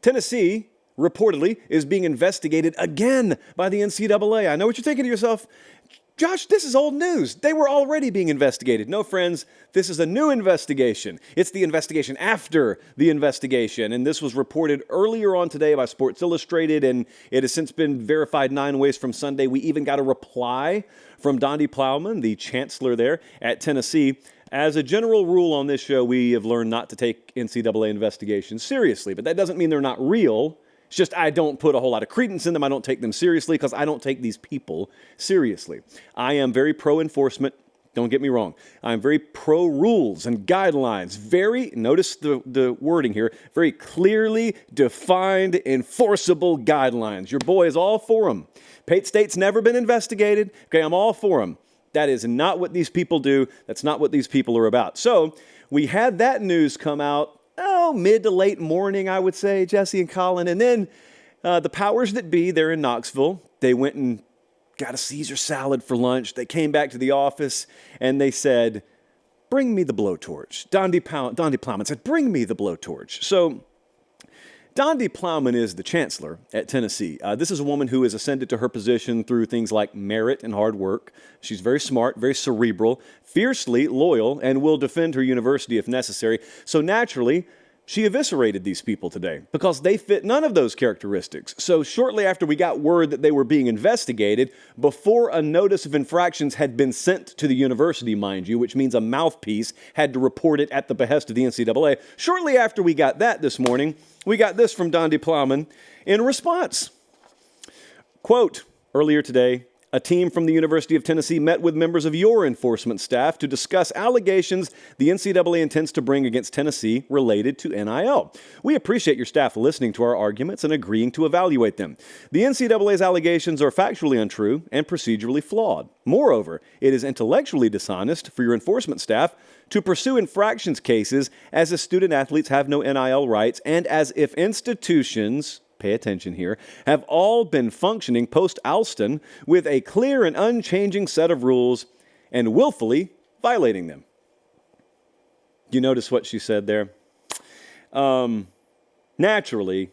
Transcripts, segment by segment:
Tennessee, reportedly, is being investigated again by the NCAA. I know what you're thinking to yourself. Josh, this is old news. They were already being investigated. No, friends, this is a new investigation. It's the investigation after the investigation. And this was reported earlier on today by Sports Illustrated, and it has since been verified 9 ways from Sunday. We even got a reply from Donde Plowman, the chancellor there at Tennessee. As a general rule on this show, we have learned not to take NCAA investigations seriously, but that doesn't mean they're not real. It's just I don't put a whole lot of credence in them. I don't take them seriously because I don't take these people seriously. I am very pro-enforcement. Don't get me wrong. I'm very pro-rules and guidelines. Notice the wording here, very clearly defined, enforceable guidelines. Your boy is all for them. Pate State's never been investigated. Okay, I'm all for them. That is not what these people do. That's not what these people are about. So we had that news come out, mid to late morning, I would say, Jesse and Colin. And then the powers that be there in Knoxville, they went and got a Caesar salad for lunch. They came back to the office and they said, bring me the blowtorch. Donde Plowman said, bring me the blowtorch. So Donde Plowman is the chancellor at Tennessee. This is a woman who has ascended to her position through things like merit and hard work. She's very smart, very cerebral, fiercely loyal, and will defend her university if necessary. So naturally, she eviscerated these people today because they fit none of those characteristics. So shortly after we got word that they were being investigated, before a notice of infractions had been sent to the university, mind you, which means a mouthpiece had to report it at the behest of the NCAA, shortly after we got that this morning, we got this from Donde Plowman in response. Quote, earlier today, a team from the University of Tennessee met with members of your enforcement staff to discuss allegations the NCAA intends to bring against Tennessee related to NIL. We appreciate your staff listening to our arguments and agreeing to evaluate them. The NCAA's allegations are factually untrue and procedurally flawed. Moreover, it is intellectually dishonest for your enforcement staff to pursue infractions cases as if student-athletes have no NIL rights and as if institutions, pay attention here, have all been functioning post-Alston with a clear and unchanging set of rules and willfully violating them. You notice what she said there? Naturally,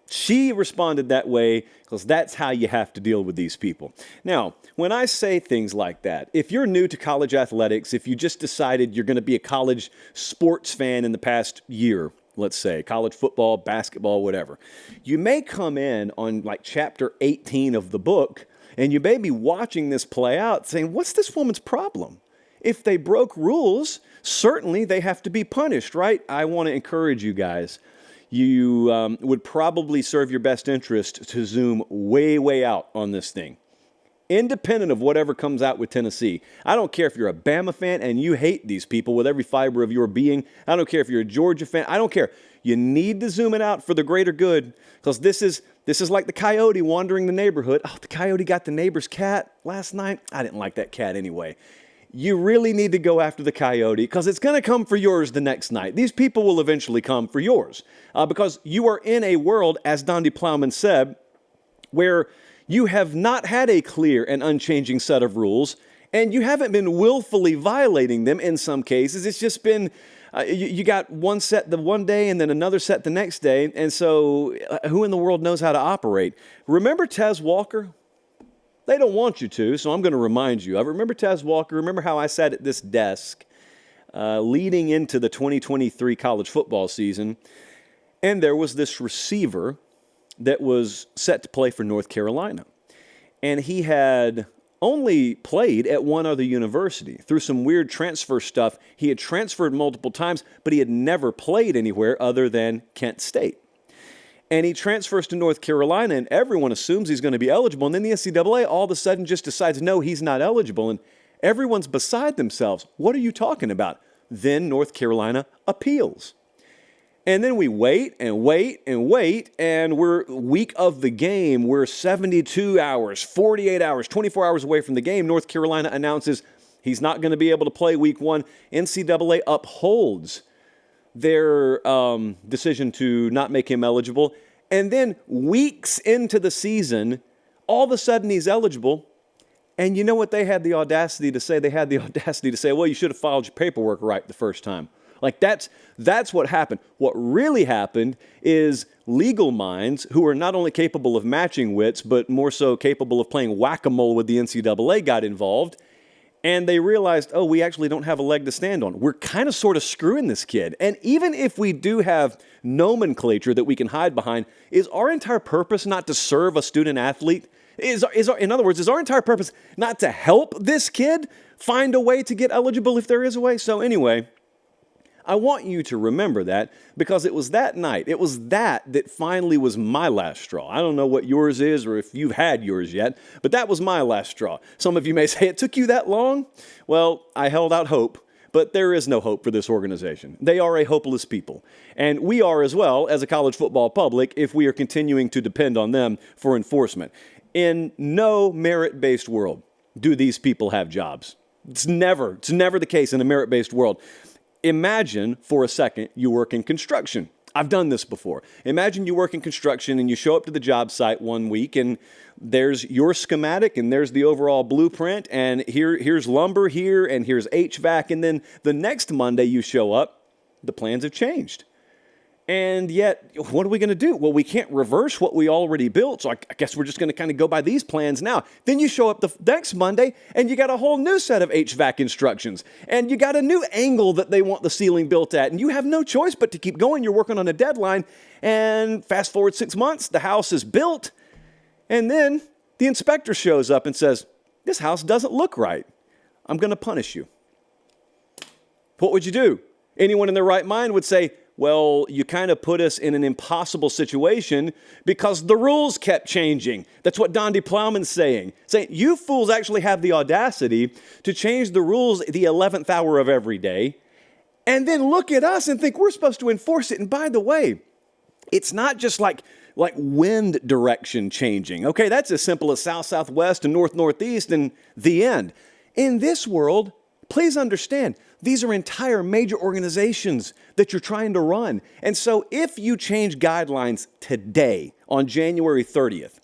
she responded that way because that's how you have to deal with these people. Now, when I say things like that, if you're new to college athletics, if you just decided you're going to be a college sports fan in the past year, let's say, college football, basketball, whatever, you may come in on like chapter 18 of the book, and you may be watching this play out saying, what's this woman's problem? If they broke rules, certainly they have to be punished, right? I want to encourage you guys. You would probably serve your best interest to zoom way, way out on this thing. Independent of whatever comes out with Tennessee. I don't care if you're a Bama fan and you hate these people with every fiber of your being. I don't care if you're a Georgia fan. I don't care. You need to zoom it out for the greater good because this is like the coyote wandering the neighborhood. Oh, the coyote got the neighbor's cat last night. I didn't like that cat anyway. You really need to go after the coyote because it's going to come for yours the next night. These people will eventually come for yours because you are in a world, as Donde Plowman said, where you have not had a clear and unchanging set of rules, and you haven't been willfully violating them in some cases. It's just been, you got one set the one day and then another set the next day, and so who in the world knows how to operate? Remember Tez Walker? They don't want you to, so I'm going to remind you. I remember Tez Walker. Remember how I sat at this desk leading into the 2023 college football season, and there was this receiver that was set to play for North Carolina. And he had only played at one other university. Through some weird transfer stuff, he had transferred multiple times, but he had never played anywhere other than Kent State. And he transfers to North Carolina, and everyone assumes he's going to be eligible. And then the NCAA all of a sudden just decides, no, he's not eligible. And everyone's beside themselves. What are you talking about? Then North Carolina appeals. And then we wait and wait and wait, and we're week of the game. We're 72 hours, 48 hours, 24 hours away from the game. North Carolina announces he's not going to be able to play week one. NCAA upholds their decision to not make him eligible. And then weeks into the season, all of a sudden he's eligible. And you know what they had the audacity to say? They had the audacity to say, well, you should have filed your paperwork right the first time. Like that's what happened. What really happened is legal minds who are not only capable of matching wits, but more so capable of playing whack-a-mole with the NCAA got involved. And they realized, oh, we actually don't have a leg to stand on. We're kind of sort of screwing this kid. And even if we do have nomenclature that we can hide behind, is our entire purpose not to serve a student athlete? In other words, is our entire purpose not to help this kid find a way to get eligible if there is a way? So anyway, I want you to remember that because it was that night, it was that finally was my last straw. I don't know what yours is or if you've had yours yet, but that was my last straw. Some of you may say, it took you that long? Well, I held out hope, but there is no hope for this organization. They are a hopeless people. And we are as well as a college football public if we are continuing to depend on them for enforcement. In no merit-based world do these people have jobs. It's never the case in a merit-based world. Imagine for a second you work in construction. I've done this before. Imagine you work in construction and you show up to the job site one week and there's your schematic and there's the overall blueprint and here's lumber here and here's HVAC, and then the next Monday you show up, the plans have changed. And yet, what are we going to do? Well, we can't reverse what we already built, so I guess we're just going to kind of go by these plans now. Then you show up the next Monday, and you got a whole new set of HVAC instructions, and you got a new angle that they want the ceiling built at, and you have no choice but to keep going. You're working on a deadline, and fast forward 6 months, the house is built, and then the inspector shows up and says, this house doesn't look right. I'm going to punish you. What would you do? Anyone in their right mind would say, well, you kind of put us in an impossible situation because the rules kept changing. That's what Donde Plowman's saying. Saying, you fools actually have the audacity to change the rules at the 11th hour of every day and then look at us and think we're supposed to enforce it. And by the way, it's not just like wind direction changing. Okay, that's as simple as south-southwest and north-northeast and the end. In this world, please understand, these are entire major organizations that you're trying to run. And so if you change guidelines today on January 30th,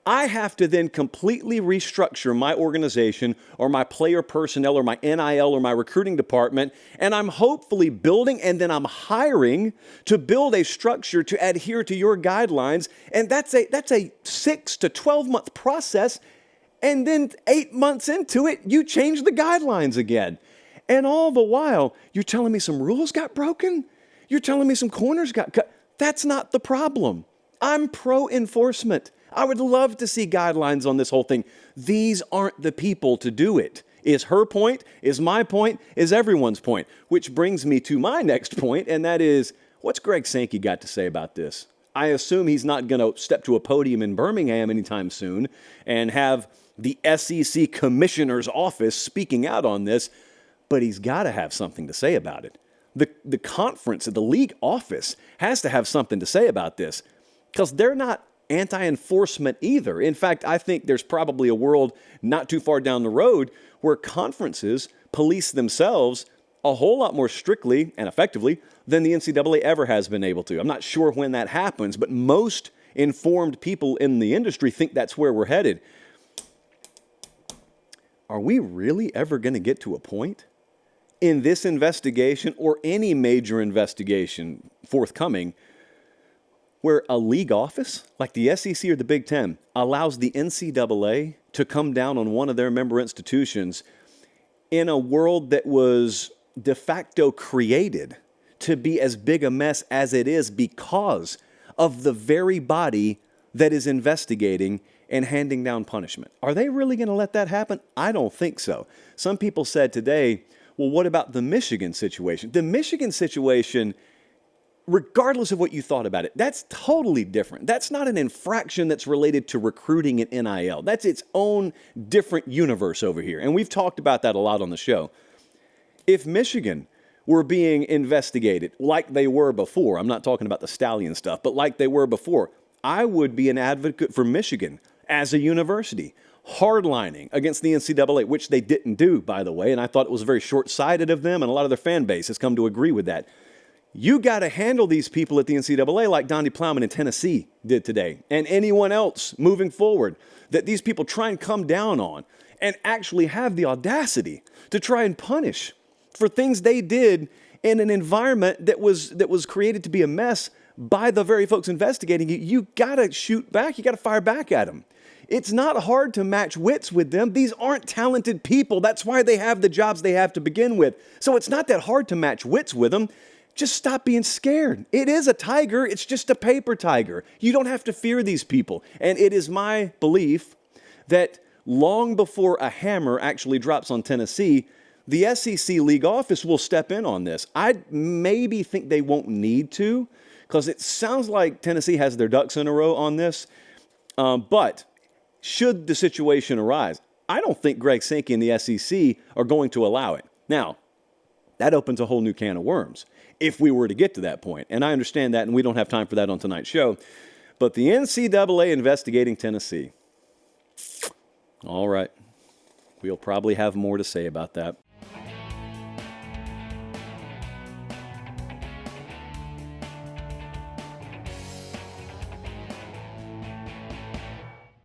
I have to then completely restructure my organization or my player personnel or my NIL or my recruiting department, and I'm hopefully building and then I'm hiring to build a structure to adhere to your guidelines, and that's a 6 to 12 month process, and then 8 months into it, you change the guidelines again. And all the while, you're telling me some rules got broken? You're telling me some corners got cut? That's not the problem. I'm pro-enforcement. I would love to see guidelines on this whole thing. These aren't the people to do it. Is her point, is my point, is everyone's point. Which brings me to my next point, and that is, what's Greg Sankey got to say about this? I assume he's not going to step to a podium in Birmingham anytime soon and have the SEC Commissioner's Office speaking out on this, but he's got to have something to say about it. The conference, the league office has to have something to say about this because they're not anti-enforcement either. In fact, I think there's probably a world not too far down the road where conferences police themselves a whole lot more strictly and effectively than the NCAA ever has been able to. I'm not sure when that happens, but most informed people in the industry think that's where we're headed. Are we really ever going to get to a point in this investigation or any major investigation forthcoming where a league office like the SEC or the Big Ten allows the NCAA to come down on one of their member institutions in a world that was de facto created to be as big a mess as it is because of the very body that is investigating and handing down punishment? Are they really going to let that happen? I don't think so. Some people said today, well, what about the Michigan situation? The Michigan situation, regardless of what you thought about it, that's totally different. That's not an infraction that's related to recruiting and NIL. That's its own different universe over here. And we've talked about that a lot on the show. If Michigan were being investigated like they were before, I'm not talking about the Stallion stuff, but like they were before, I would be an advocate for Michigan as a university, hardlining against the NCAA, which they didn't do, by the way, and I thought it was very short-sighted of them, and a lot of their fan base has come to agree with that. You got to handle these people at the NCAA like Donde Plowman in Tennessee did today, and anyone else moving forward that these people try and come down on and actually have the audacity to try and punish for things they did in an environment that was created to be a mess by the very folks investigating you. You got to shoot back. You got to fire back at them. It's not hard to match wits with them. These aren't talented people. That's why they have the jobs they have to begin with. So it's not that hard to match wits with them. Just stop being scared. It is a tiger. It's just a paper tiger. You don't have to fear these people. And it is my belief that long before a hammer actually drops on Tennessee, the SEC league office will step in on this. I maybe think they won't need to, because it sounds like Tennessee has their ducks in a row on this. But should the situation arise, I don't think Greg Sankey and the SEC are going to allow it. Now, that opens a whole new can of worms if we were to get to that point. And I understand that, and we don't have time for that on tonight's show. But the NCAA investigating Tennessee. All right. We'll probably have more to say about that.